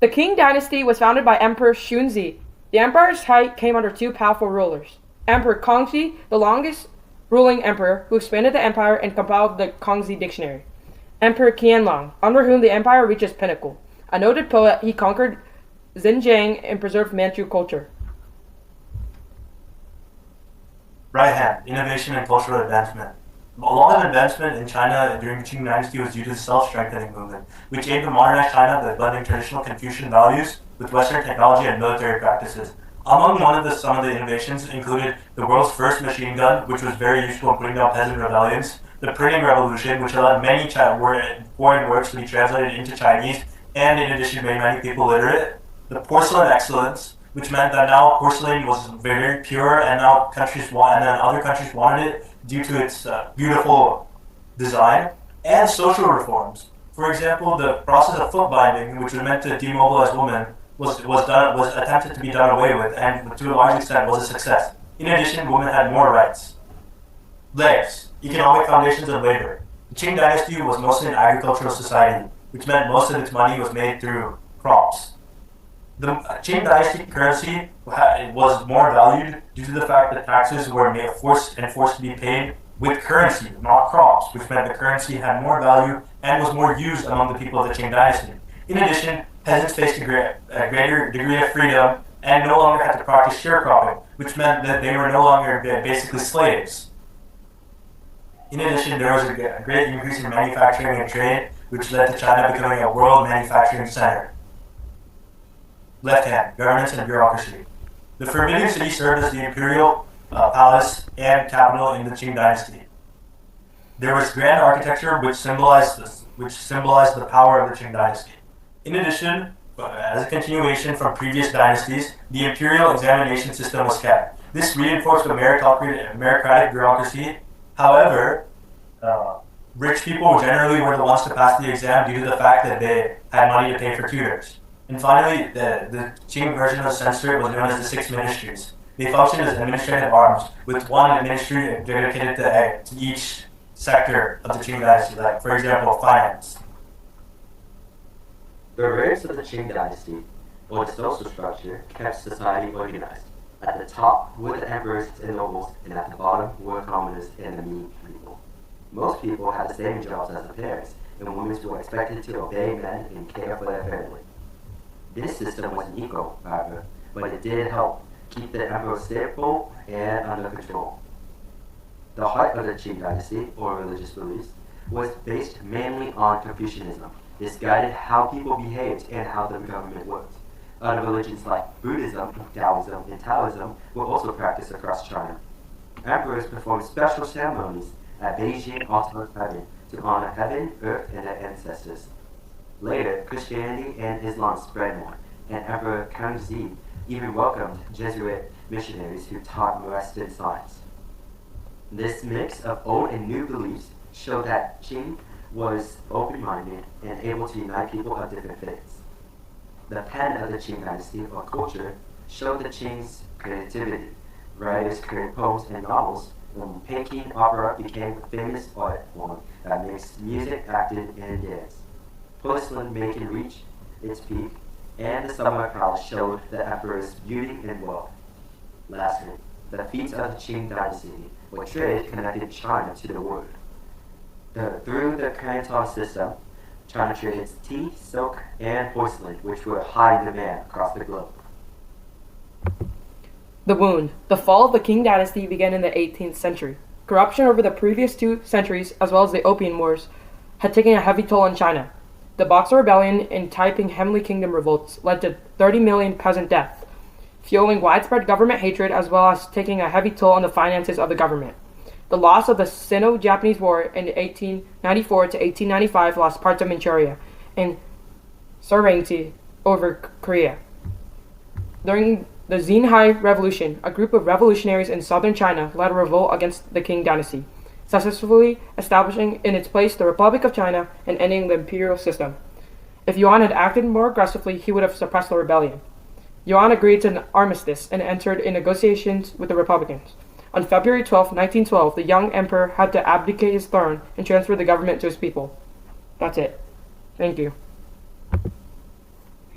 The Qing dynasty was founded by Emperor Xunzi. The empire's height came under two powerful rulers. Emperor Kongxi, the longest ruling emperor, who expanded the empire and compiled the Kongxi Dictionary. Emperor Qianlong, under whom the empire reached its pinnacle. A noted poet, he conquered Xinjiang and preserved Manchu culture. Right hand, innovation and cultural advancement. A lot of advancement in China during the Qing dynasty was due to the self-strengthening movement, which aimed to modernize China by blending traditional Confucian values with Western technology and military practices. Among some of the innovations included the world's first machine gun, which was very useful in putting down peasant rebellions, the printing revolution, which allowed many foreign works to be translated into Chinese, and in addition made many people literate, the porcelain excellence, which meant that now porcelain was very pure, and now other countries wanted it due to its beautiful design, and social reforms. For example, the process of foot binding, which was meant to demobilize women, was attempted to be done away with, and to a large extent was a success. In addition, women had more rights. Legs, economic foundations of labor. The Qing dynasty was mostly an agricultural society, which meant most of its money was made through crops. The Qing dynasty currency was more valued due to the fact that taxes were forced to be paid with currency, not crops, which meant the currency had more value and was more used among the people of the Qing dynasty. In addition, peasants faced a greater degree of freedom and no longer had to practice sharecropping, which meant that they were no longer basically slaves. In addition, there was a great increase in manufacturing and trade, which led to China becoming a world manufacturing center. Left hand, governance and bureaucracy. The Forbidden City served as the imperial palace and capital in the Qing dynasty. There was grand architecture which symbolized the power of the Qing dynasty. In addition, as a continuation from previous dynasties, the imperial examination system was kept. This reinforced the meritocratic bureaucracy. However, rich people generally were the ones to pass the exam due to the fact that they had money to pay for tutors. And finally, the Qing version of the censorate was known as the Six Ministries. They functioned as administrative arms, with one ministry dedicated to each sector of the Qing dynasty, like, for example, finance. The roots of the Qing dynasty, or the social structure, kept society organized. At the top were the emperors and nobles, and at the bottom were commoners and the mean people. Most people had the same jobs as their parents, and women were expected to obey men and care for their family. This system wasn't equal, however, but it did help keep the emperor stable and under control. The heart of the Qing dynasty, or religious beliefs, was based mainly on Confucianism. This guided how people behaved and how the government worked. Other religions like Buddhism, Taoism, and Taoism were also practiced across China. Emperors performed special ceremonies at Beijing Altar of Heaven to honor heaven, earth, and their ancestors. Later, Christianity and Islam spread more, and Emperor Kangxi even welcomed Jesuit missionaries who taught Western science. This mix of old and new beliefs showed that Qing was open-minded and able to unite people of different faiths. The pen of the Qing dynasty, or culture, showed the Qing's creativity. Writers created poems and novels, and Peking opera became a famous art form that mixed music, acting, and dance. Porcelain making reached its peak, and the summer palace showed the emperor's beauty and wealth. Lastly, the feats of the Qing dynasty, where trade connected China to the world. Through the Canton system, China traded tea, silk, and porcelain, which were high in demand across the globe. The wound. The fall of the Qing dynasty began in the 18th century. Corruption over the previous 2 centuries, as well as the Opium Wars, had taken a heavy toll on China. The Boxer Rebellion and Taiping Hemli Kingdom revolts led to 30 million peasant deaths, fueling widespread government hatred as well as taking a heavy toll on the finances of the government. The loss of the Sino-Japanese War in 1894 to 1895 lost parts of Manchuria and sovereignty over Korea. During the Xinhai Revolution, a group of revolutionaries in southern China led a revolt against the Qing dynasty, successfully establishing in its place the Republic of China and ending the imperial system. If Yuan had acted more aggressively, he would have suppressed the rebellion. Yuan agreed to an armistice and entered in negotiations with the Republicans. On February 12, 1912, the young emperor had to abdicate his throne and transfer the government to his people. That's it. Thank you.